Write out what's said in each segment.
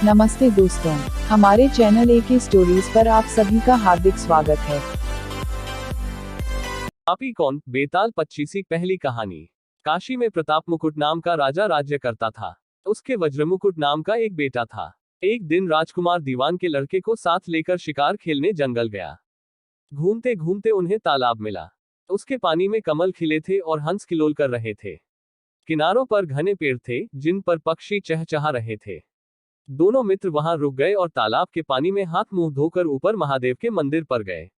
नमस्ते दोस्तों, हमारे चैनल ए के स्टोरीज पर आप सभी का हार्दिक स्वागत है। पापी कौन? बेताल पच्चीसी। पहली कहानी। काशी में प्रताप मुकुट नाम का राजा राज्य करता था। उसके वज्रमुकुट नाम का एक बेटा था। एक दिन राजकुमार दीवान के लड़के को साथ लेकर शिकार खेलने जंगल गया। घूमते घूमते उन्हें तालाब मिला। उसके पानी में कमल खिले थे और हंस किलोल कर रहे थे। किनारों पर घने पेड़ थे जिन पर पक्षी चहचहा रहे थे। दोनों मित्र वहां रुक गए और तालाब के पानी में हाथ मुंह धोकर ऊपर महादेव के मंदिर पर गए।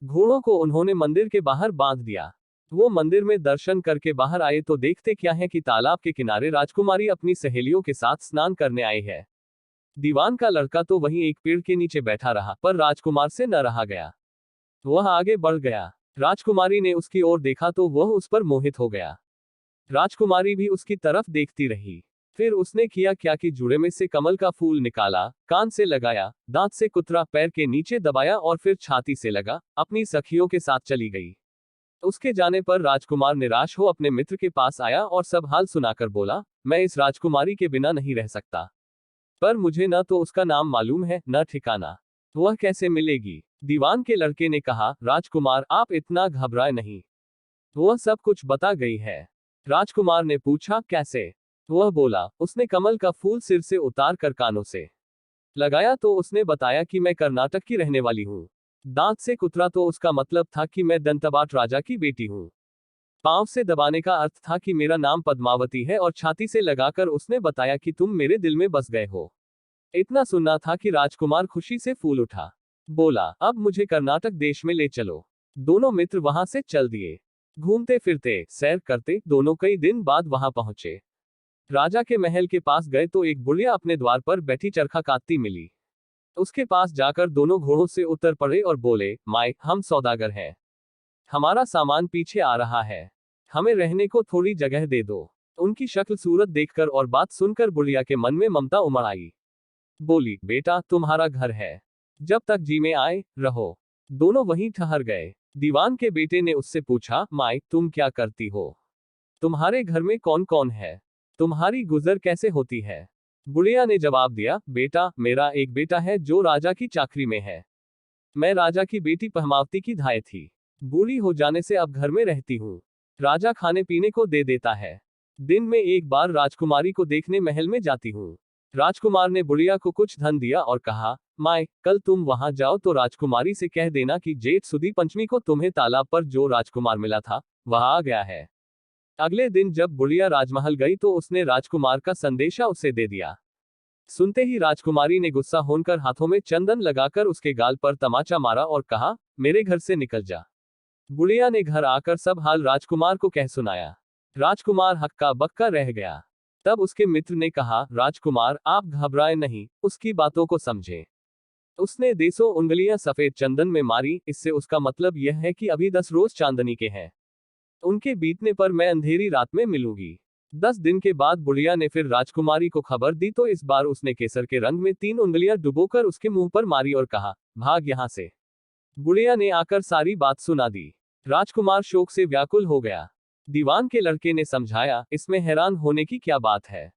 घोड़ों को उन्होंने मंदिर के बाहर बांध दिया। वो मंदिर में दर्शन करके बाहर आए तो देखते क्या है कि तालाब के किनारे राजकुमारी अपनी सहेलियों के साथ स्नान करने आई है। दीवान का लड़का तो वहीं एक पेड़ के नीचे बैठा रहा, पर राजकुमार से न रहा गया। वह आगे बढ़ गया। राजकुमारी ने उसकी ओर देखा तो वह उस पर मोहित हो गया। राजकुमारी भी उसकी तरफ देखती रही। फिर उसने किया क्या कि जुड़े में से कमल का फूल निकाला, कान से लगाया, दांत से कुतरा, पैर के नीचे दबाया और फिर छाती से लगा, अपनी सखियों के साथ चली गई। उसके जाने पर राजकुमार निराश हो अपने मित्र के पास आया और सब हाल सुनाकर बोला, मैं इस राजकुमारी के बिना नहीं रह सकता। पर मुझे न तो उसका नाम मालूम है न ठिकाना। वह कैसे मिलेगी? दीवान के लड़के ने कहा, राजकुमार आप इतना घबराए नहीं, वह सब कुछ बता गई है। राजकुमार ने पूछा, कैसे? वह बोला, उसने कमल का फूल सिर से उतार कर कानों से लगाया तो उसने बताया कि मैं कर्नाटक की रहने वाली हूँ। दांत से कुतरा तो उसका मतलब था कि मैं दंतबाट राजा की बेटी हूँ। पांव से दबाने का अर्थ था कि मेरा नाम पद्मावती है और छाती से लगाकर उसने बताया कि तुम मेरे दिल में बस गए हो। इतना सुनना था कि राजकुमार खुशी से फूल उठा। बोला, अब मुझे कर्नाटक देश में ले चलो। दोनों मित्र वहां से चल दिए। घूमते फिरते सैर करते दोनों कई दिन बाद वहां पहुंचे। राजा के महल के पास गए तो एक बुढ़िया अपने द्वार पर बैठी चरखा काटती मिली। उसके पास जाकर दोनों घोड़ों से उतर पड़े और बोले, माई, हम सौदागर हैं। हमारा सामान पीछे आ रहा है। हमें रहने को थोड़ी जगह दे दो। उनकी शक्ल सूरत देखकर और बात सुनकर बुढ़िया के मन में ममता उमड़ आई। बोली, बेटा तुम्हारा घर है, जब तक जी में आए रहो। दोनों वहीं ठहर गए। दीवान के बेटे ने उससे पूछा, माई तुम क्या करती हो? तुम्हारे घर में कौन कौन है? तुम्हारी गुजर कैसे होती है? बुढ़िया ने जवाब दिया, बेटा मेरा एक बेटा है जो राजा की चाकरी में है। मैं राजा की बेटी पद्मावती की धाय थी। बूढ़ी हो जाने से अब घर में रहती हूँ। राजा खाने पीने को दे देता है। दिन में एक बार राजकुमारी को देखने महल में जाती हूँ। राजकुमार ने बुढ़िया को कुछ धन दिया और कहा, माए कल तुम वहां जाओ तो राजकुमारी से कह देना कि जेठ सुदी पंचमी को तुम्हें तालाब पर जो राजकुमार मिला था वह आ गया है। अगले दिन जब बुढ़िया राजमहल गई तो उसने राजकुमार का संदेशा उसे दे दिया। सुनते ही राजकुमारी ने गुस्सा होकर हाथों में चंदन लगाकर उसके गाल पर तमाचा मारा और कहा, मेरे घर से निकल जा। बुढ़िया ने घर आकर सब हाल राजकुमार को कह सुनाया। राजकुमार हक्का बक्का रह गया। तब उसके मित्र ने कहा, राजकुमार आप घबराए नहीं, उसकी बातों को समझे। उसने 10 उंगलियां सफेद चंदन में मारी, इससे उसका मतलब यह है कि अभी 10 रोज चांदनी के हैं। उनके बीतने पर मैं अंधेरी रात में मिलूंगी। 10 दिन के बाद बुढ़िया ने फिर राजकुमारी को खबर दी तो इस बार उसने केसर के रंग में 3 उंगलियां डुबोकर उसके मुंह पर मारी और कहा, भाग यहां से। बुढ़िया ने आकर सारी बात सुना दी। राजकुमार शोक से व्याकुल हो गया। दीवान के लड़के ने समझाया, इसमें हैरान होने की क्या बात है?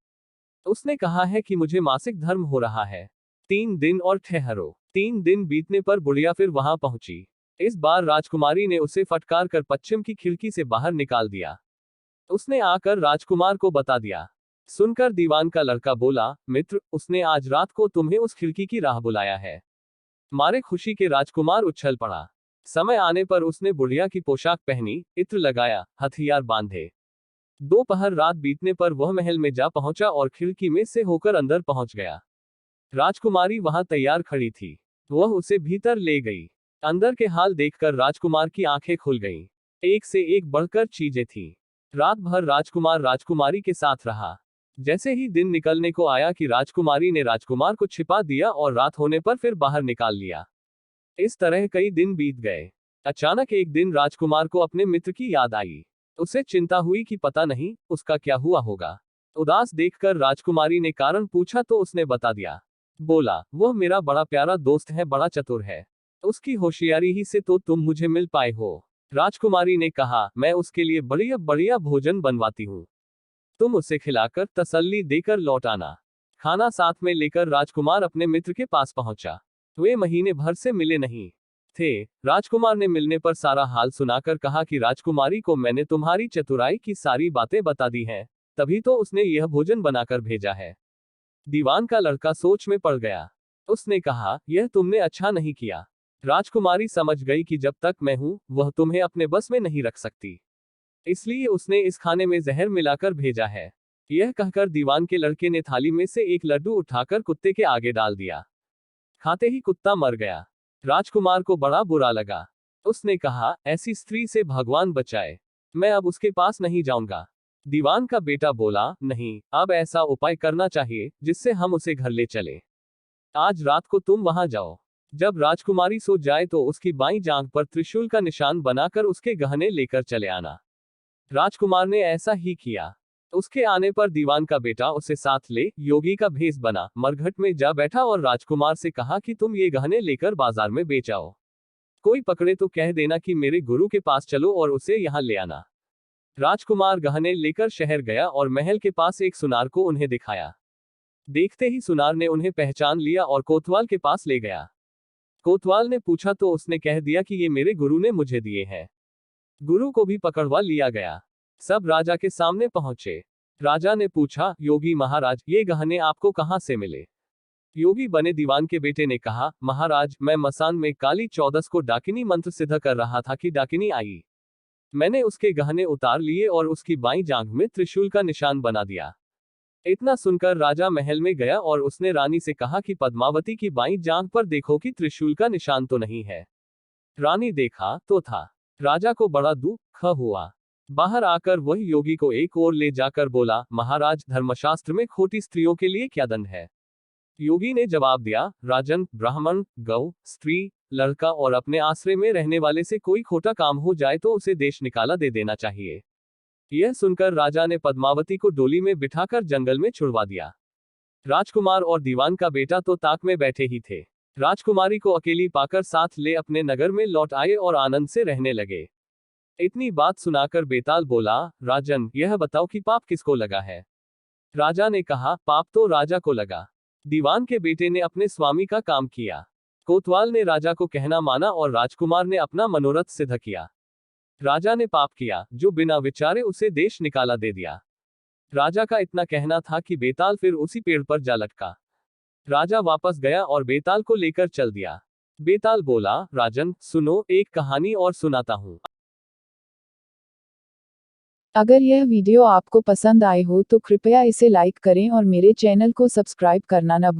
उसने कहा है कि मुझे मासिक धर्म हो रहा है। 3 दिन और ठहरो। 3 दिन बीतने पर बुढ़िया फिर वहां पहुंची। इस बार राजकुमारी ने उसे फटकार कर पश्चिम की खिड़की से बाहर निकाल दिया। उसने आकर राजकुमार को बता दिया। सुनकर दीवान का लड़का बोला, मित्र उसने आज रात को तुम्हें उस खिड़की की राह बुलाया है। मारे खुशी के राजकुमार उछल पड़ा। समय आने पर उसने बुढ़िया की पोशाक पहनी, इत्र लगाया, हथियार बांधे। दोपहर रात बीतने पर वह महल में जा पहुंचा और खिड़की में से होकर अंदर पहुंच गया। राजकुमारी वहां तैयार खड़ी थी। वह उसे भीतर ले गई। अंदर के हाल देखकर राजकुमार की आंखें खुल गईं। एक से एक बढ़कर चीजें थीं। रात भर राजकुमार राजकुमारी के साथ रहा। जैसे ही दिन निकलने को आया कि राजकुमारी ने राजकुमार को छिपा दिया और रात होने पर फिर बाहर निकाल लिया। इस तरह कई दिन बीत गए। अचानक एक दिन राजकुमार को अपने मित्र की याद आई। उसे चिंता हुई कि पता नहीं उसका क्या हुआ होगा। उदास देखकर राजकुमारी ने कारण पूछा तो उसने बता दिया। बोला, वह मेरा बड़ा प्यारा दोस्त है, बड़ा चतुर है। उसकी होशियारी ही से तो तुम मुझे मिल पाए हो। राजकुमारी ने कहा, मैं उसके लिए बढ़िया बढ़िया भोजन बनवाती हूँ। तुम उसे खिलाकर तसल्ली देकर लौट आना। खाना साथ में लेकर राजकुमार अपने मित्र के पास पहुंचा। वे महीने भर से मिले नहीं थे। राजकुमार ने मिलने पर सारा हाल सुनाकर कहा कि राजकुमारी को मैंने तुम्हारी चतुराई की सारी बातें बता दी हैं, तभी तो उसने यह भोजन बनाकर भेजा है। दीवान का लड़का सोच में पड़ गया। उसने कहा, यह तुमने अच्छा नहीं किया। राजकुमारी समझ गई कि जब तक मैं हूं, वह तुम्हें अपने बस में नहीं रख सकती। इसलिए उसने इस खाने में जहर मिलाकर भेजा है। यह कहकर दीवान के लड़के ने थाली में से एक लड्डू उठाकर कुत्ते के आगे डाल दिया। खाते ही कुत्ता मर गया। राजकुमार को बड़ा बुरा लगा। उसने कहा, ऐसी स्त्री से भगवान बचाए, मैं अब उसके पास नहीं जाऊंगा। दीवान का बेटा बोला, नहीं, अब ऐसा उपाय करना चाहिए जिससे हम उसे घर ले चले। आज रात को तुम वहां जाओ। जब राजकुमारी सो जाए तो उसकी बाईं जांघ पर त्रिशूल का निशान बनाकर उसके गहने लेकर चले आना। राजकुमार ने ऐसा ही किया। उसके आने पर दीवान का बेटा उसे साथ ले योगी का भेष बना मरघट में जा बैठा और राजकुमार से कहा कि तुम ये गहने लेकर बाजार में बेच आओ। कोई पकड़े तो कह देना कि मेरे गुरु के पास चलो और उसे यहाँ ले आना। राजकुमार गहने लेकर शहर गया और महल के पास एक सुनार को उन्हें दिखाया। देखते ही सुनार ने उन्हें पहचान लिया और कोतवाल के पास ले गया। कोतवाल ने पूछा तो उसने कह दिया कि ये मेरे गुरु ने मुझे दिए हैं। गुरु को भी पकड़वा लिया गया। सब राजा के सामने पहुंचे। राजा ने पूछा, योगी महाराज, ये गहने आपको कहां से मिले? योगी बने दीवान के बेटे ने कहा, महाराज, मैं मसान में काली चौदस को डाकिनी मंत्र सिद्ध कर रहा था कि डाकिनी आई। मैंने उसके गहने उतार लिए और उसकी बाईं जांघ में त्रिशूल का निशान बना दिया। इतना सुनकर राजा महल में गया और उसने रानी से कहा कि पद्मावती की बाईं जांघ पर देखो कि त्रिशूल का निशान तो नहीं है। रानी देखा तो था। राजा को बड़ा दुख हुआ। बाहर आकर वह योगी को एक ओर ले जाकर बोला, महाराज, धर्मशास्त्र में खोटी स्त्रियों के लिए क्या दंड है? योगी ने जवाब दिया, राजन, ब्राह्मण, गौ, स्त्री, लड़का और अपने आश्रय में रहने वाले से कोई खोटा काम हो जाए तो उसे देश निकाला दे देना चाहिए। यह सुनकर राजा ने पद्मावती को डोली में बिठाकर जंगल में छुड़वा दिया। राजकुमार और दीवान का बेटा तो ताक में बैठे ही थे। राजकुमारी को अकेली पाकर साथ ले अपने नगर में लौट आए और आनंद से रहने लगे। इतनी बात सुनाकर बेताल बोला, राजन, यह बताओ कि पाप किसको लगा है? राजा ने कहा, पाप तो राजा को लगा। दीवान के बेटे ने अपने स्वामी का काम किया। कोतवाल ने राजा को कहना माना और राजकुमार ने अपना मनोरथ सिद्ध किया। राजा ने पाप किया, जो बिना विचारे उसे देश निकाला दे दिया। राजा का इतना कहना था कि बेताल फिर उसी पेड़ पर जा लटका। राजा वापस गया और बेताल को लेकर चल दिया। बेताल बोला, राजन, सुनो, एक कहानी और सुनाता हूँ। अगर यह वीडियो आपको पसंद आए हो तो कृपया इसे लाइक करें और मेरे चैनल को सब्सक्राइब करना न भूलें।